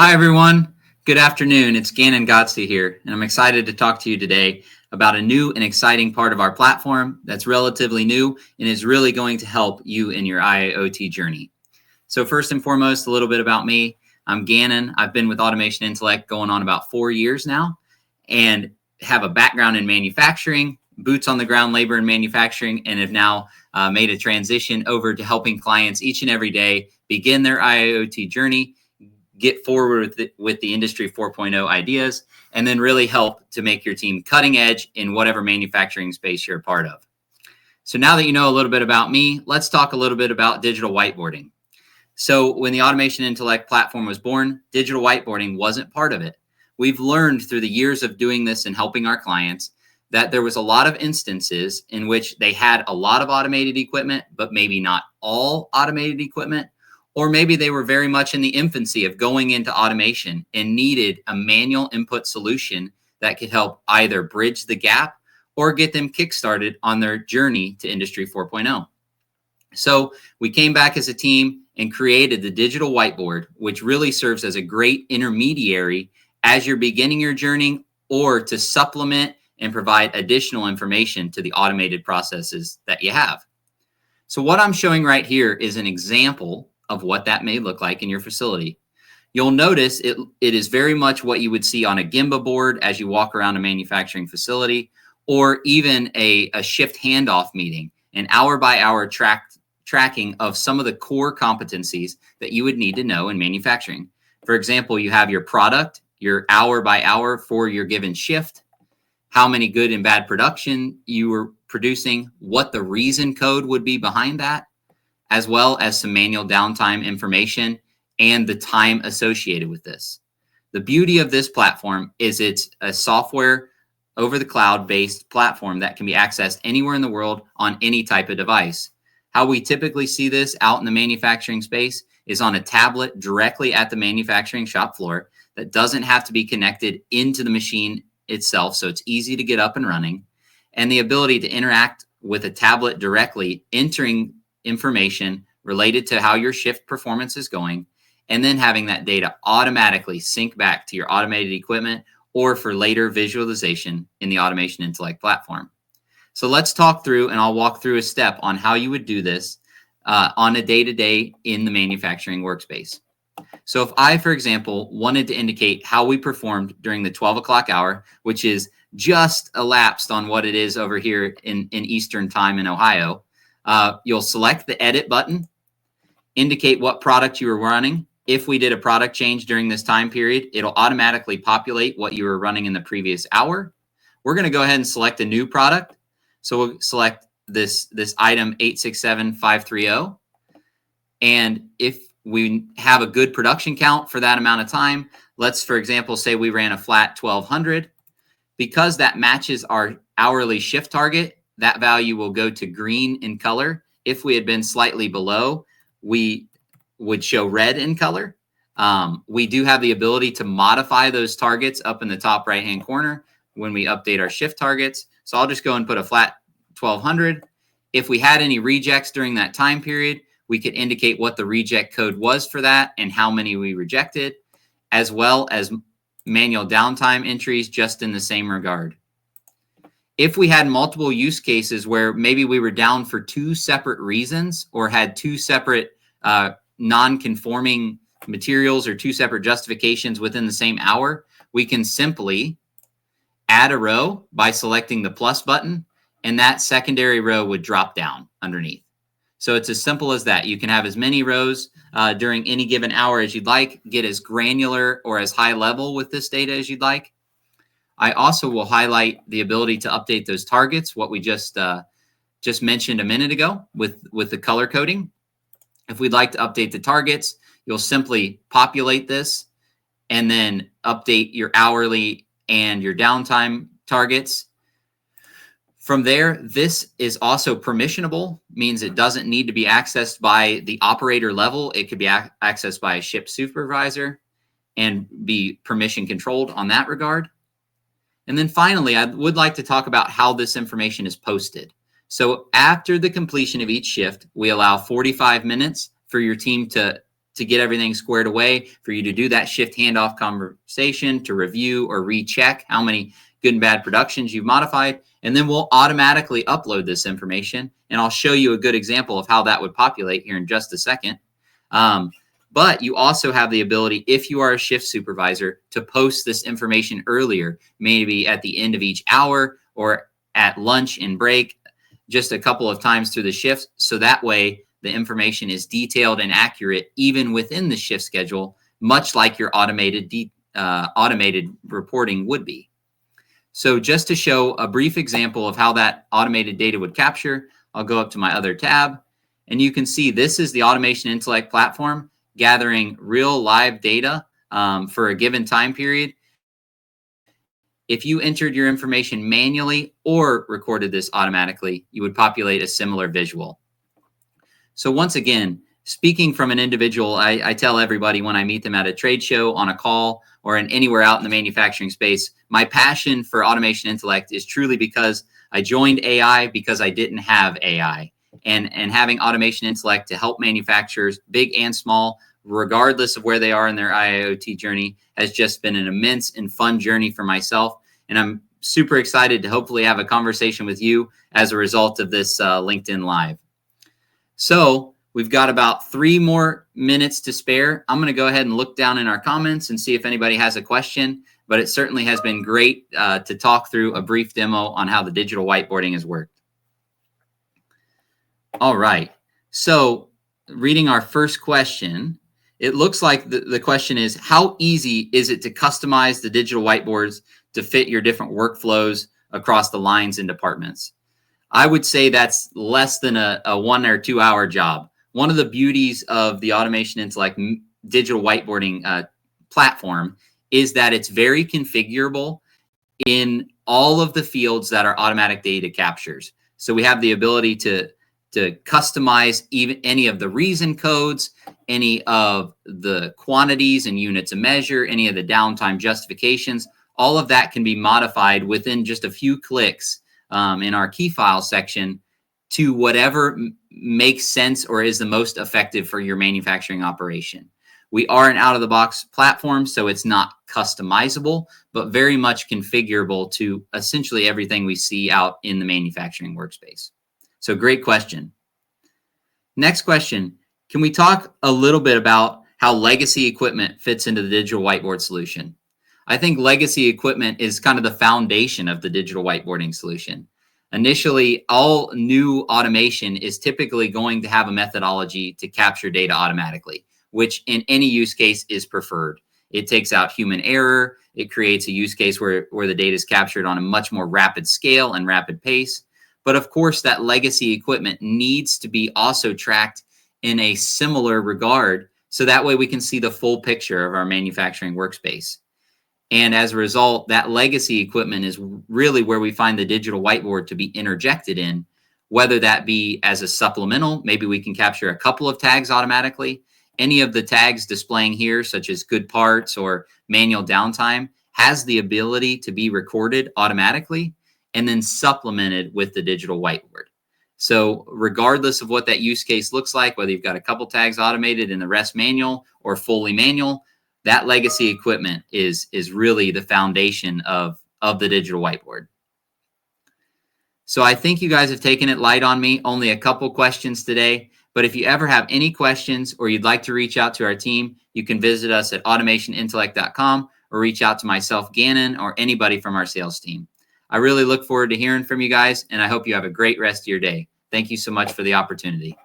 Hi, everyone. Good afternoon. It's Gannon Gotze here, and I'm excited to talk to you today about a new and exciting part of our platform that's relatively new and is really going to help you in your IoT journey. So first and foremost, a little bit about me. I'm Gannon. I've been with Automation Intellect going on about 4 years now and have a background in manufacturing, boots on the ground labor in manufacturing, and have now made a transition over to helping clients each and every day begin their IoT journey, get forward with the Industry 4.0 ideas, and then really help to make your team cutting edge in whatever manufacturing space you're a part of. So now that you know a little bit about me, let's talk a little bit about digital whiteboarding. So when the Automation Intellect platform was born, digital whiteboarding wasn't part of it. We've learned through the years of doing this and helping our clients that there was a lot of instances in which they had a lot of automated equipment, but maybe not all automated equipment. Or maybe they were very much in the infancy of going into automation and needed a manual input solution that could help either bridge the gap or get them kickstarted on their journey to Industry 4.0. So we came back as a team and created the digital whiteboard, which really serves as a great intermediary as you're beginning your journey or to supplement and provide additional information to the automated processes that you have. So what I'm showing right here is an example of what that may look like in your facility. You'll notice it is very much what you would see on a Gemba board as you walk around a manufacturing facility, or even a shift handoff meeting, an hour-by-hour tracking of some of the core competencies that you would need to know in manufacturing. For example, you have your product, your hour-by-hour for your given shift, how many good and bad production you were producing, what the reason code would be behind that, as well as some manual downtime information and the time associated with this. The beauty of this platform is it's a software over the cloud based platform that can be accessed anywhere in the world on any type of device. How we typically see this out in the manufacturing space is on a tablet directly at the manufacturing shop floor that doesn't have to be connected into the machine itself, so it's easy to get up and running, and the ability to interact with a tablet directly, entering information related to how your shift performance is going, and then having that data automatically sync back to your automated equipment or for later visualization in the Automation Intellect platform. So let's talk through, and I'll walk through a step on how you would do this on a day-to-day in the manufacturing workspace. So if I, for example, wanted to indicate how we performed during the 12 o'clock hour, which is just elapsed on what it is over here in Eastern time in Ohio, you'll select the edit button, indicate what product you were running. If we did a product change during this time period, it'll automatically populate what you were running in the previous hour. We're going to go ahead and select a new product. So we'll select this item 867530. And if we have a good production count for that amount of time, let's, for example, say we ran a flat 1200. Because that matches our hourly shift target, that value will go to green in color. If we had been slightly below, we would show red in color. We do have the ability to modify those targets up in the top right-hand corner when we update our shift targets. So I'll just go and put a flat 1200. If we had any rejects during that time period, we could indicate what the reject code was for that and how many we rejected, as well as manual downtime entries just in the same regard. If we had multiple use cases where maybe we were down for two separate reasons or had two separate non-conforming materials or two separate justifications within the same hour, we can simply add a row by selecting the plus button, and that secondary row would drop down underneath. So it's as simple as that. You can have as many rows during any given hour as you'd like, get as granular or as high level with this data as you'd like. I also will highlight the ability to update those targets, what we just mentioned a minute ago with the color coding. If we'd like to update the targets, you'll simply populate this and then update your hourly and your downtime targets. From there, this is also permissionable, means it doesn't need to be accessed by the operator level. It could be accessed by a ship supervisor and be permission controlled on that regard. And then finally, I would like to talk about how this information is posted. So after the completion of each shift, we allow 45 minutes for your team to to get everything squared away, for you to do that shift handoff conversation, to review or recheck how many good and bad productions you've modified. And then we'll automatically upload this information. And I'll show you a good example of how that would populate here in just a second. But you also have the ability, if you are a shift supervisor, to post this information earlier, maybe at the end of each hour or at lunch and break, just a couple of times through the shift. So that way the information is detailed and accurate even within the shift schedule, much like your automated reporting would be. So just to show a brief example of how that automated data would capture, I'll go up to my other tab, and you can see this is the Automation Intellect platform gathering real live data for a given time period. If you entered your information manually or recorded this automatically, you would populate a similar visual. So once again, speaking from an individual, I tell everybody when I meet them at a trade show, on a call, or anywhere out in the manufacturing space, my passion for Automation Intellect is truly because I joined AI because I didn't have AI. And having Automation Intellect to help manufacturers, big and small, regardless of where they are in their IIoT journey, has just been an immense and fun journey for myself. And I'm super excited to hopefully have a conversation with you as a result of this LinkedIn Live. So we've got about 3 more minutes to spare. I'm going to go ahead and look down in our comments and see if anybody has a question, but it certainly has been great to talk through a brief demo on how the digital whiteboarding has worked. All right. So reading our first question, it looks like the question is, how easy is it to customize the digital whiteboards to fit your different workflows across the lines and departments? I would say that's less than a 1 or 2 hour job. One of the beauties of the Automation Intellect digital whiteboarding platform is that it's very configurable in all of the fields that our automatic data captures. So we have the ability to customize even any of the reason codes, any of the quantities and units of measure, any of the downtime justifications. All of that can be modified within just a few clicks in our key file section to whatever makes sense or is the most effective for your manufacturing operation. We are an out-of-the-box platform, so it's not customizable, but very much configurable to essentially everything we see out in the manufacturing workspace. So great question. Next question, can we talk a little bit about how legacy equipment fits into the digital whiteboard solution? I think legacy equipment is kind of the foundation of the digital whiteboarding solution. Initially, all new automation is typically going to have a methodology to capture data automatically, which in any use case is preferred. It takes out human error. It creates a use case where the data is captured on a much more rapid scale and rapid pace. But of course, that legacy equipment needs to be also tracked in a similar regard, so that way we can see the full picture of our manufacturing workspace. And as a result, that legacy equipment is really where we find the digital whiteboard to be interjected in, whether that be as a supplemental, maybe we can capture a couple of tags automatically. Any of the tags displaying here, such as good parts or manual downtime, has the ability to be recorded automatically and then supplemented with the digital whiteboard. So regardless of what that use case looks like, whether you've got a couple tags automated and the rest manual or fully manual, that legacy equipment is really the foundation of the digital whiteboard. So I think you guys have taken it light on me. Only a couple questions today. But if you ever have any questions or you'd like to reach out to our team, you can visit us at automationintellect.com or reach out to myself, Gannon, or anybody from our sales team. I really look forward to hearing from you guys, and I hope you have a great rest of your day. Thank you so much for the opportunity.